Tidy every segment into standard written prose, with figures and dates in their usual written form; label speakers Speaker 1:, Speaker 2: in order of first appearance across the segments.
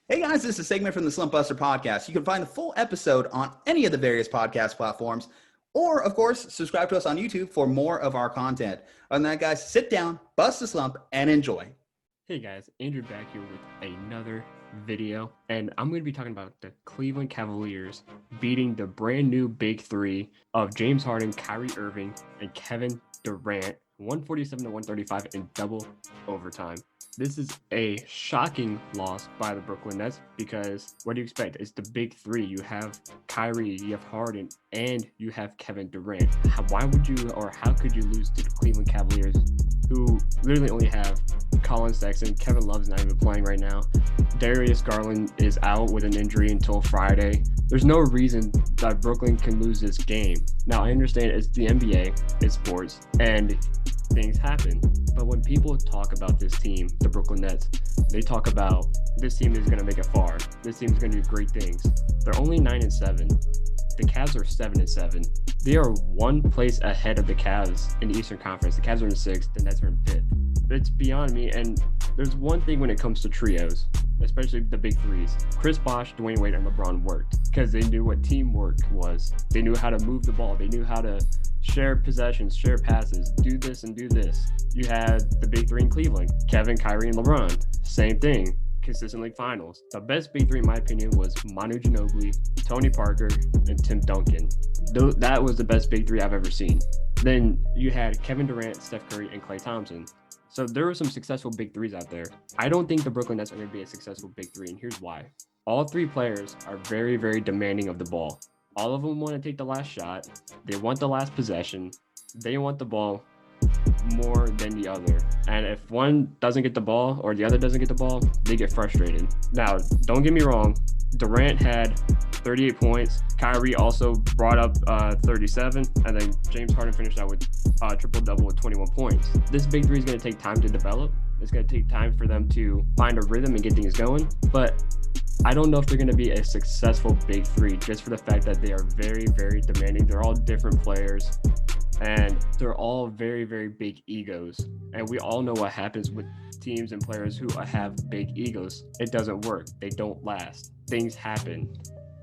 Speaker 1: Hey guys, this is a segment from the Slumpbuster podcast. You can find the full episode on any of the various podcast platforms, or of course, subscribe to us on YouTube for more of our content. Other than that, guys, sit down, bust a slump, and enjoy.
Speaker 2: Hey guys, Andrew back here with another video, and I'm going to be talking about the Cleveland Cavaliers beating the brand new Big-3 of James Harden, Kyrie Irving, and Kevin Durant, 147 to 135 in double overtime. This is a shocking loss by the Brooklyn Nets because what do you expect? It's the Big-3. You have Kyrie, you have Harden, and you have Kevin Durant. Why would you, or how could you lose to the Cleveland Cavaliers, who literally only have Collin, Sexton? Kevin Love's not even playing right now. Darius Garland is out with an injury until Friday. There's no reason that Brooklyn can lose this game. Now, I understand it's the NBA, it's sports, and things happen. But when people talk about this team, the Brooklyn Nets, they talk about this team is going to make it far. This team is going to do great things. They're only 9-7. The Cavs are 7-7. They are one place ahead of the Cavs in the Eastern Conference. The Cavs are in 6th, the Nets are in 5th. It's beyond me. And there's one thing when it comes to trios, especially the big threes. Chris Bosh, Dwayne Wade, and LeBron worked because they knew what teamwork was. They knew how to move the ball. They knew how to share possessions, share passes, do this and do this. You had the big three in Cleveland, Kevin, Kyrie, and LeBron. Same thing, consistent league finals. The best big three, in my opinion, was Manu Ginobili, Tony Parker, and Tim Duncan. That was the best big three I've ever seen. Then you had Kevin Durant, Steph Curry, and Klay Thompson. So there were some successful big threes out there. I don't think the Brooklyn Nets are going to be a successful big three, and here's why. All three players are very, very demanding of the ball. All of them want to take the last shot. They want the last possession. They want the ball more than the other. And if one doesn't get the ball or the other doesn't get the ball, they get frustrated. Now, don't get me wrong. Durant had 38 points. Kyrie also brought up 37. And then James Harden finished out with triple-double with 21 points. This big three is going to take time to develop. It's going to take time for them to find a rhythm and get things going. But I don't know if they're going to be a successful big three just for the fact that they are very, very demanding. They're all different players, and they're all very, very big egos. And we all know what happens with teams and players who have big egos. It doesn't work. They don't last. Things happen.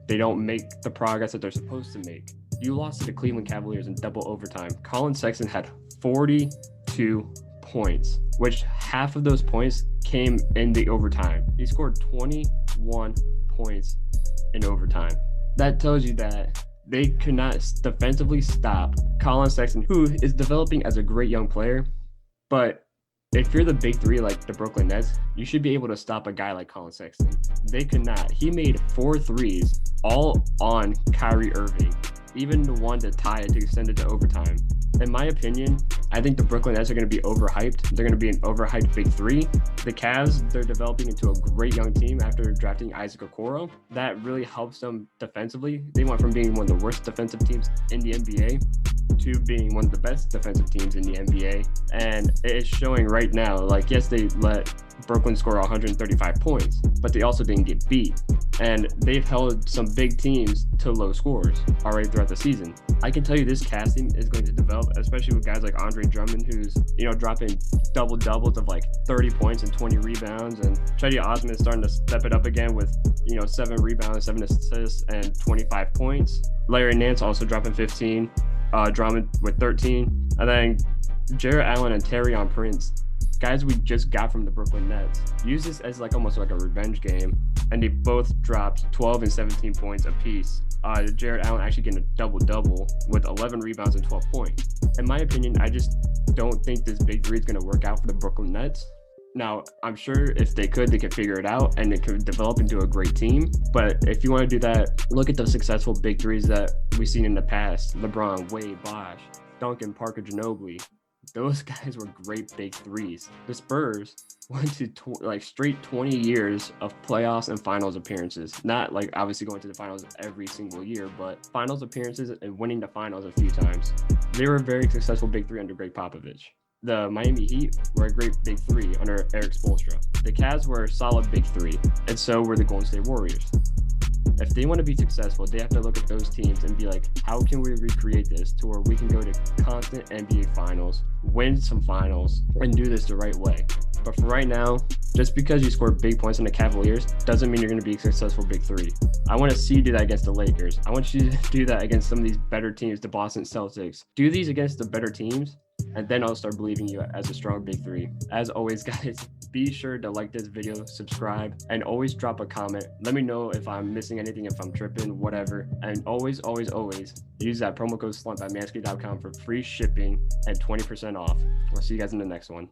Speaker 2: They don't make the progress that they're supposed to make. You lost to the Cleveland Cavaliers in double overtime. Collin Sexton had 42 points, which half of those points came in the overtime. He scored 21 points in overtime. That tells you that they could not defensively stop Collin Sexton, who is developing as a great young player. But if you're the big three like the Brooklyn Nets, you should be able to stop a guy like Collin Sexton. They could not. He made 4 threes all on Kyrie Irving, even the one to tie it to extend it to overtime. In my opinion, I think the Brooklyn Nets are going to be overhyped. They're going to be an overhyped big three. The Cavs, they're developing into a great young team after drafting Isaac Okoro. That really helps them defensively. They went from being one of the worst defensive teams in the NBA to being one of the best defensive teams in the NBA. And it's showing right now, like, yes, they let Brooklyn score 135 points, but they also didn't get beat. And they've held some big teams to low scores already throughout the season. I can tell you this Cavs team is going to develop, especially with guys like Andre Drummond, who's, dropping double doubles of like 30 points and 20 rebounds. And Cedi Osman is starting to step it up again with, 7 rebounds, 7 assists, and 25 points. Larry Nance also dropping 15, Drummond with 13. And then Jarrett Allen and Taurean Prince, guys we just got from the Brooklyn Nets, use this as almost like a revenge game, and they both dropped 12 and 17 points apiece. Jarrett Allen actually getting a double-double with 11 rebounds and 12 points. In my opinion, I just don't think this big three is going to work out for the Brooklyn Nets. Now, I'm sure if they could figure it out and it could develop into a great team. But if you want to do that, look at the successful big threes that we've seen in the past. LeBron, Wade, Bosh, Duncan, Parker, Ginobili. Those guys were great big threes. The Spurs went to straight 20 years of playoffs and finals appearances. Not obviously going to the finals every single year, but finals appearances and winning the finals a few times. They were a very successful big three under Greg Popovich. The Miami Heat were a great big three under Eric Spoelstra. The Cavs were a solid big three, and so were the Golden State Warriors. If they want to be successful, they have to look at those teams and be like, how can we recreate this to where we can go to constant NBA finals, win some finals, and do this the right way? But for right now, just because you scored big points on the Cavaliers doesn't mean you're going to be a successful Big 3. I want to see you do that against the Lakers. I want you to do that against some of these better teams, the Boston Celtics. Do these against the better teams, and then I'll start believing you as a strong Big 3. As always, guys, be sure to like this video, subscribe, and always drop a comment. Let me know if I'm missing anything, if I'm tripping, whatever. And always use that promo code SLUMP at manscaped.com for free shipping and 20% off. I'll see you guys in the next one.